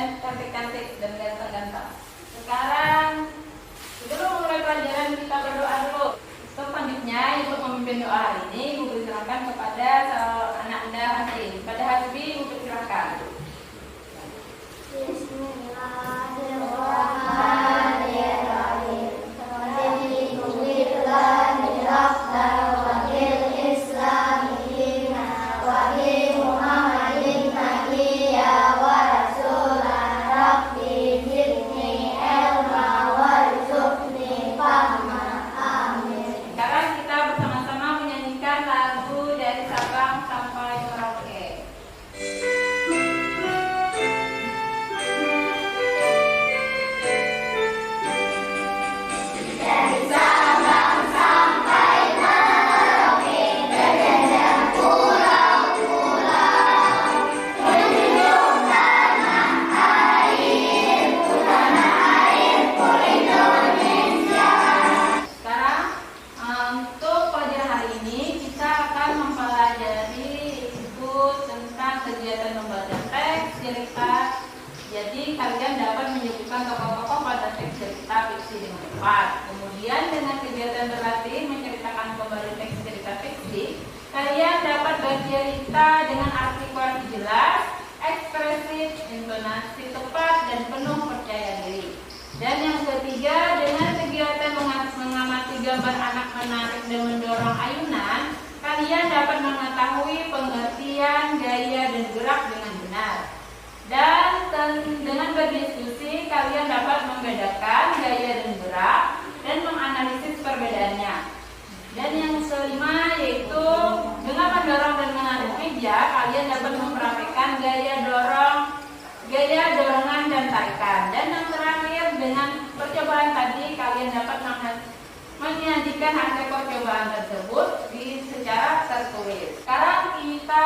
dan cantik-cantik dan ganteng-ganteng. Sekarang sebelum mulai pelajaran kita berdoa dulu. Selanjutnya untuk memimpin doa hari ini Ibu persilakan kepada anak Anda Hasbi. Pada Hasbi Ibu persilakan. Bismillahirrahmanirrahim. Alhamdulillah wa bil Islami dina wa bi Muhammadin nabiyya wa rasulan rabbi zidni ilma warzuqni fahma. Amin. Sekarang kita bersama-sama menyanyikan lagu dari Sabang sampai Merauke. Dari Sabang sampai Merauke, berjajah pulau-pulau, menuju tanah airku Indonesia. Sekarang untuk pelajaran hari ini kita akan mempelajari buku tentang kegiatan membaca teks cerita. Jadi kalian dapat menyebutkan tokoh-tokoh pada teks cerita fiksi dengan tepat. Kemudian dengan kegiatan berlatih menceritakan kembali teks cerita fiksi, kalian dapat bercerita dengan arti-arti jelas, ekspresif, intonasi tepat, dan penuh percaya diri. Dan yang ketiga, dengan kegiatan mengamati gambar anak menarik dan mendorong ayunan, kalian dapat mengetahui pengertian, gaya, dan gerak dengan benar. Dan dengan berdiskusi, kalian dapat membedakan gaya dan gerak dan menganalisis perbedaannya. Dan yang kelima yaitu dengan mendorong dan menarik meja, kalian dapat mempraktikkan gaya dorongan dan tarikan. Dan yang terakhir, dengan percobaan tadi kalian dapat menyajikan hasil percobaan tersebut secara tertulis. Sekarang kita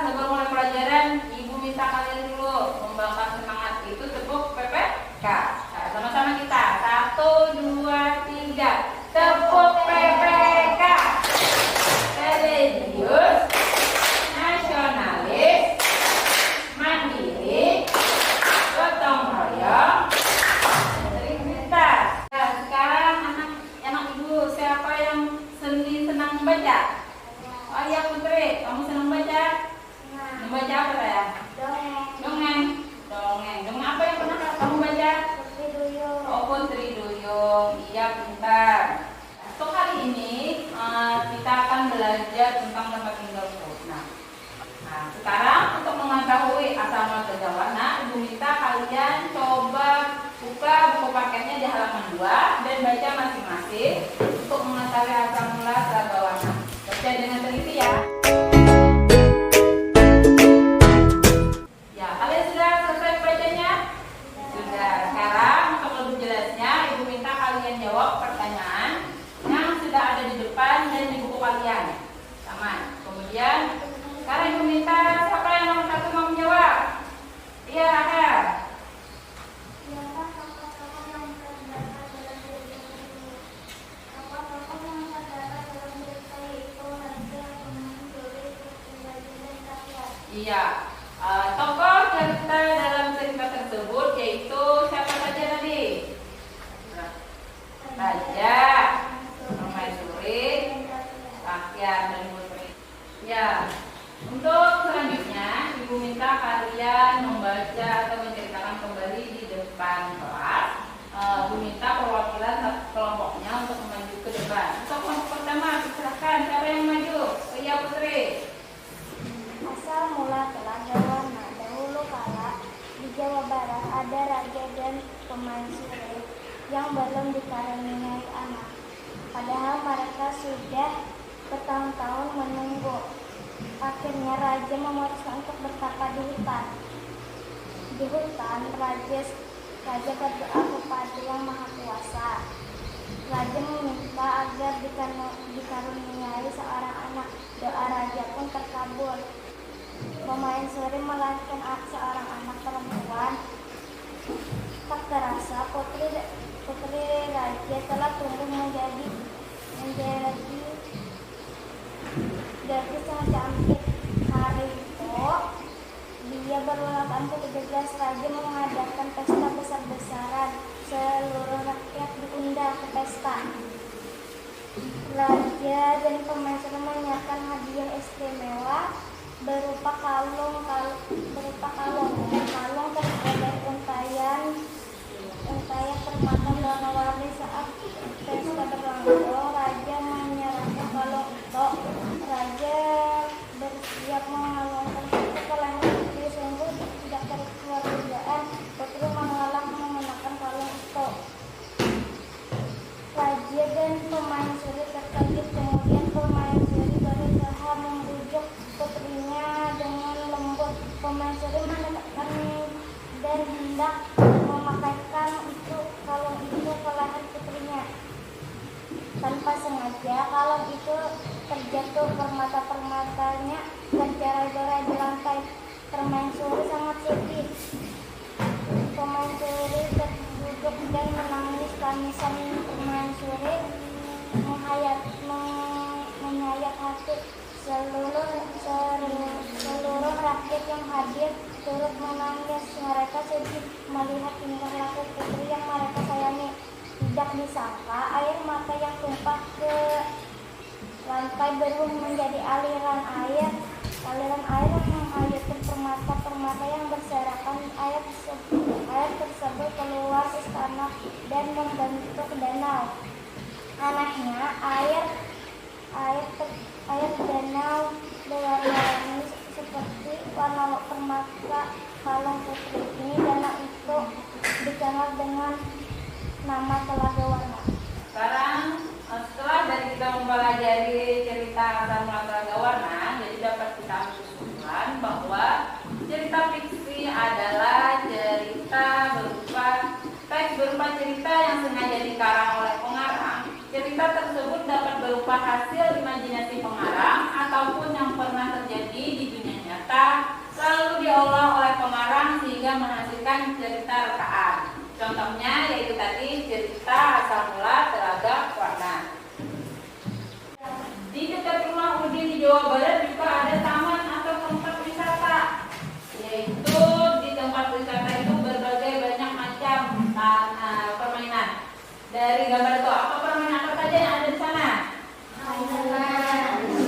sebelum mulai pelajaran, Ibu minta kalian dulu membakar semangat itu tepuk PPK. Nah, sama-sama kita 1, 2, 3 tepuk PPK. Religius, nasionalis, mandiri, gotong royong, integritas. Nah, sekarang anak Ibu siapa yang senang membaca? Oh iya Putri, kamu senang baca? Membaca apa saya? Dongeng. Dongeng apa yang pernah kamu baca? Putri Duyung. Oh, Putri Duyung. Iya, pintar. Untuk hari ini kita akan belajar tentang tempat tinggal Nah, sekarang untuk mengetahui asal muasal Jawana, Ibu minta kalian coba buka buku paketnya di halaman 2 dan baca masing-masing untuk mengetahui asal mula Jawana. Baca dengan teliti ya. Ya, kalian sudah selesai bacanya? Sudah. Sekarang untuk lebih jelasnya, Ibu minta kalian jawab pertanyaan yang sudah ada di depan dan di buku kalian. Sama. Kemudian sekarang Ibu minta siapa yang nomor 1 mau menjawab? Iya, Rahel. Siapa tokoh-tokoh yang terdapat dalam cerita ini? Tokoh-tokoh yang terdapat dalam cerita itu Raja, Pencuri, Penjajah, dan Rakyat. Iya. Tokoh cerita dalam cerita tersebut yaitu siapa saja tadi? Raja, Permaisuri, Rakyat, dan Putri. Ya. Untuk selanjutnya, Ibu minta kalian membaca atau menceritakan kembali di depan kelas. Ibu minta perwakilan kelompoknya untuk maju ke depan. Untuk kelompok pertama, silakan. Siapa yang maju? Iya, Putri. Asal mula Jawana. Dahulu kala di Jawa Barat ada raja dan pemaisuri yang belum dikaruniai anak. Padahal mereka sudah bertahun-tahun menunggu. Akhirnya raja memutuskan untuk bertapa di hutan. Di hutan, raja berdoa kepada Yang Maha Kuasa. Raja meminta agar dikaruniai seorang anak. Doa raja pun terkabul. Permaisuri melahirkan seorang anak perempuan. Tak terasa putri raja telah tumbuh menjadi sangat cantik. Hari itu dia berulang tahun ke-17 raja mengadakan pesta besar-besaran. Seluruh rakyat diundang ke pesta. Raja dan permaisuri menyiapkan hadiah istimewa berupa kalung terbuat dari untayan permata warna-warni. Saat pesta berlangsung, raja menyerahkan kalung itu. Raja bersiap mengalungkan itu kalengnya putri. Sungguh tidak keluargaan putri mengenakan kalung itu. Raja dan permaisuri terkejut. Kemudian permaisuri berusaha membujuk putrinya dengan lembut. Permaisuri menekan dan hendak memakaikan kalung itu ke leher putrinya. Tanpa sengaja kalung itu terjatuh, permata-permatanya tercerai-berai di lantai. Permaisuri sangat sedih. Permaisuri terduduk dan menangis. Tangisan permaisuri menyayat hati. Seluruh rakyat yang hadir turut menangis. Mereka sedih melihat tingkah laku putri yang mereka sayangi. Tidak disangka air mata yang tumpah ke lantai berubah menjadi aliran air yang menghanyutkan permata-permata yang berserakan. Air tersebut keluar istana dan membentuk danau. Anehnya, air danau berwarna-warni seperti warna permata kalung putri. Ini danau itu dikenal dengan nama Telaga Warna. Sekarang setelah dari kita mempelajari cerita asal mula Telaga Warna, jadi dapat kita ambil kesimpulan bahwa cerita fiksi adalah cerita berupa cerita yang sengaja dikarang oleh pengarang. Cerita tersebut dapat berupa hasil imajinasi pengarang ataupun yang pernah terjadi di dunia nyata, lalu diolah oleh pengarang sehingga menghasilkan cerita rekaan. Contohnya yaitu tadi cerita asal mula Telaga Warna. Di dekat rumah Udin di Jawa Barat juga ada taman atau tempat wisata, yaitu di tempat wisata itu berbagai banyak macam permainan. Dari gambar itu apa permainan apa saja yang ada di sana?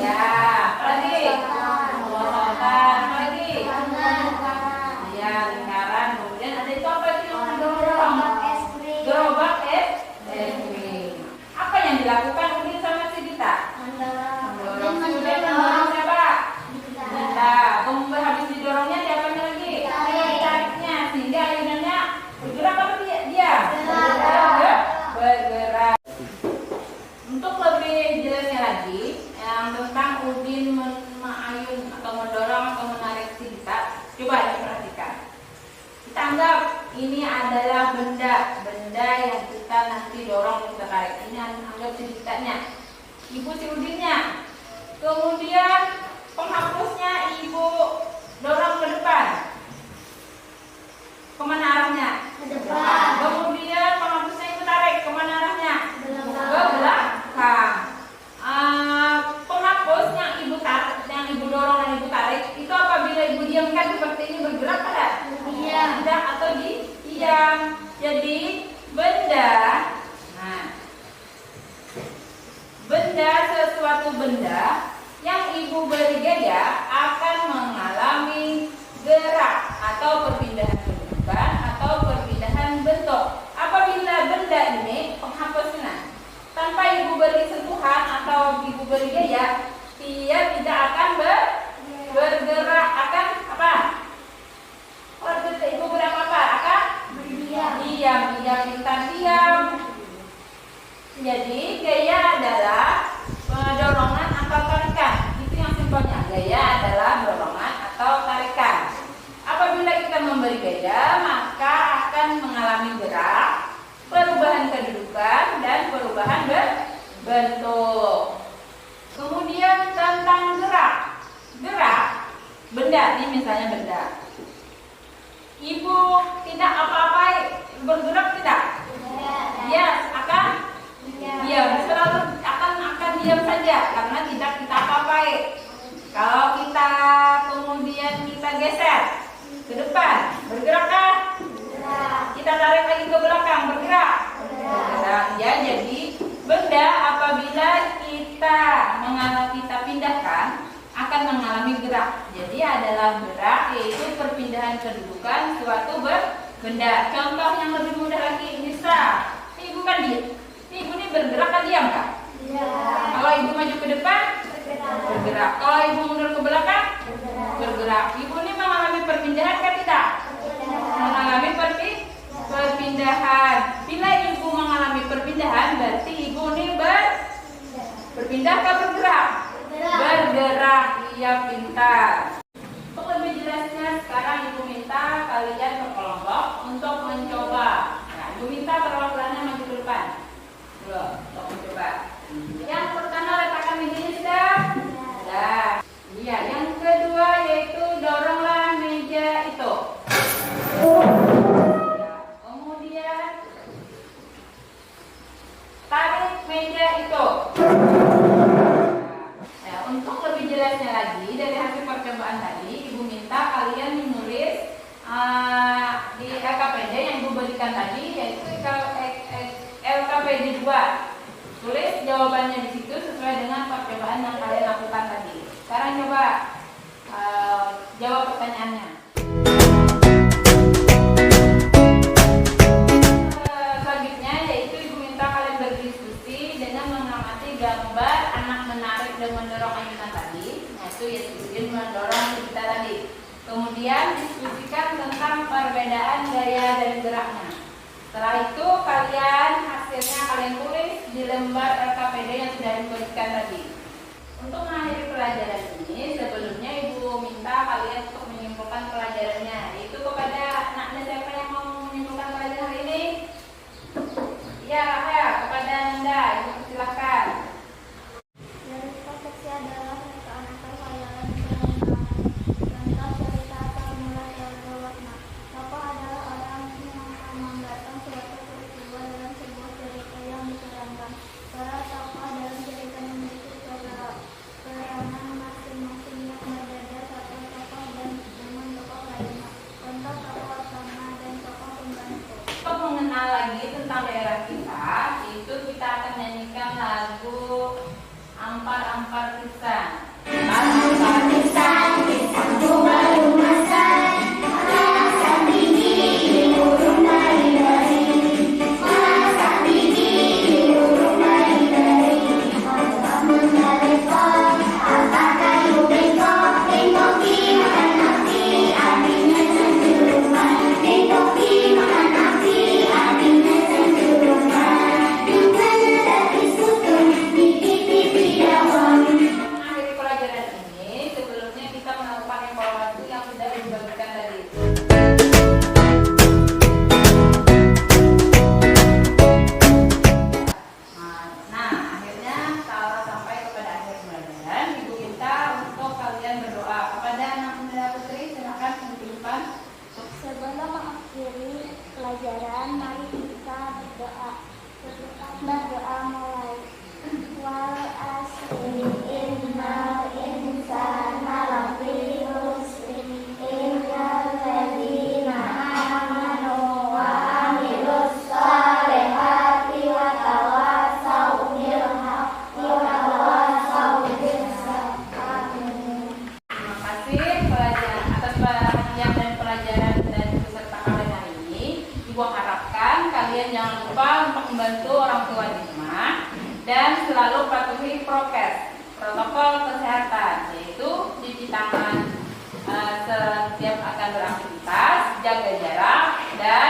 Ya, apa lagi? Lolotan, apa lagi? Ya, lingkaran. Kemudian ada itu apa itu? Gerobak es krim. Apa yang dilakukan Udin sama si Dita? Mendorong si Udin, mendorong siapa? Dita. Kemudian habis didorongnya diapanya lagi? Tariknya, sehingga ayunannya bergerak apa dia? Bergerak. Untuk lebih jelasnya lagi yang tentang Udin mengayun atau mendorong atau menarik si Dita, coba diperhatikan. Kita anggap ini adalah benda yang kita nanti dorong kita tarik. Ini anggap si Ditanya, ibu si Udinnya. Kemudian penghapusnya ibu dorong ke depan. Kemana arahnya? Ke depan. Kemudian penghapusnya ibu tarik. Kemana arahnya? Ke belakang. Penghapus yang ibu tarik, yang ibu dorong dan ibu tarik, itu apabila ibu diamkan seperti ini bergerak tidak? Tidak atau diam. Jadi suatu benda yang ibu beri gaya akan mengalami gerak atau perpindahan kedudukan atau perpindahan bentuk. Apabila benda ini penghapusnya tanpa ibu beri sentuhan atau ibu beri gaya, dia tidak akan bergerak, akan apa? Ibu beri apa? Akan diam, diam. Jadi gaya adalah dorongan atau tarikan. Itu yang simpelnya. Gaya adalah dorongan atau tarikan. Apabila kita memberi gaya, maka akan mengalami gerak, perubahan kedudukan dan perubahan bentuk. Kemudian tentang gerak, benda ini misalnya benda. Ibu tidak apa-apa bergerak tidak? Dia akan diam, selalu akan diam saja karena tidak kita apa-apai. Kalau kita kemudian kita geser ke depan, bergerak kan? tarik lagi ke belakang, bergerak. Bergerak. Ya, jadi benda apabila kita pindahkan akan mengalami gerak. Jadi adalah gerak, yaitu perpindahan kedudukan suatu benda. Contoh yang lebih mudah lagi, misal ibu kan diam. Ibu ini bergerak kan diam kak? Ya. Kalau ibu maju ke depan, bergerak. Kalau ibu mundur ke belakang, bergerak. Ibu ini mengalami perpindahan kan tidak? Mengalami perpindahan. Bila ibu mengalami perpindahan, berarti ibu ini berpindah ke bergerak. Bergerak, iya pintar. Untuk lebih jelasnya, sekarang ibu minta kalian berkelompok untuk mencoba. Nah, ibu minta perwakilannya maju ke depan. Belum, untuk mencoba. Yang pertama letakkan mejanya sudah. Sudah. Iya, yang kedua yaitu doronglah meja itu. Kemudian tarik meja itu. Nah, untuk lebih jelasnya lagi dari hasil percobaan tadi, ibu minta kalian menulis di LKPD yang ibu berikan tadi, yaitu LKPD 2. Tulis jawabannya di situ sesuai dengan percobaan yang kalian lakukan tadi. Sekarang coba jawab pertanyaannya. Selanjutnya yaitu ibu minta kalian berdiskusi dengan mengamati gambar anak menarik dan mendorong ayunan tadi. Nah, itu ya diskusi mendorong kita tadi. Kemudian diskusikan tentang perbedaan gaya dan geraknya. Setelah itu hasilnya kalian tulis di lembar LKPD yang sudah diberikan tadi. Untuk mengakhiri pelajaran ini, sebelumnya ibu minta kalian untuk menyimpulkan pelajarannya. Yaitu kepada anaknya siapa yang mau menyimpulkan pelajaran hari ini? Ya, Rahel, kepada Nanda, ibu silakan. Dari topik adalah reka-reka khayalan tentang cerita asal mula teori warna. Tokoh adalah orang yang menggambarkan suatu peristiwa dalam sebuah cerita yang diterangkan. Para tokoh dalam cerita memiliki peranan masing-masing yang berbeda. Satu tokoh dan dengan tokoh lainnya. Contoh tokoh utama dan tokoh pembantu. Untuk mengenal lagi tentang daerah kita, itu kita akan nyanyikan lagu Ampar-ampar Pisang. Ampar-ampar pisang, pisangku baru masak, masak gigi, burung dari-dari, masak gigi, burung dari-dari, masak mendarekok, apa kayu bengkok, bengkoki makan api, apinya cenderungan, bengkoki makan api, apinya cenderungan, bukan dari sutun, pipi-pipi daun. Mengakhiri pelajaran ini, sebelumnya kita melakukan evaluasi yang sudah dibagikan tadi. Nah, akhirnya setelah sampai kepada akhir pelajaran, ibu minta untuk kalian berdoa kepada anak muda putri. Silakan di depan. Sebelum mengakhiri pelajaran, mari kita berdoa. Berdoa mulai. Wal asri innal insana lafi khusr illal ladzina amanu wa amilus shalihati wa tawassaw bil haqqi wa tawassaw bis sabr. Terima kasih atas perhatian dan pelajaran dari peserta kalian hari ini. Ibu harapkan kalian jangan lupa untuk membantu orang tua di rumah dan selalu patuhi prokes, protokol kesehatan, yaitu cuci tangan setiap akan beraktivitas, jaga jarak, dan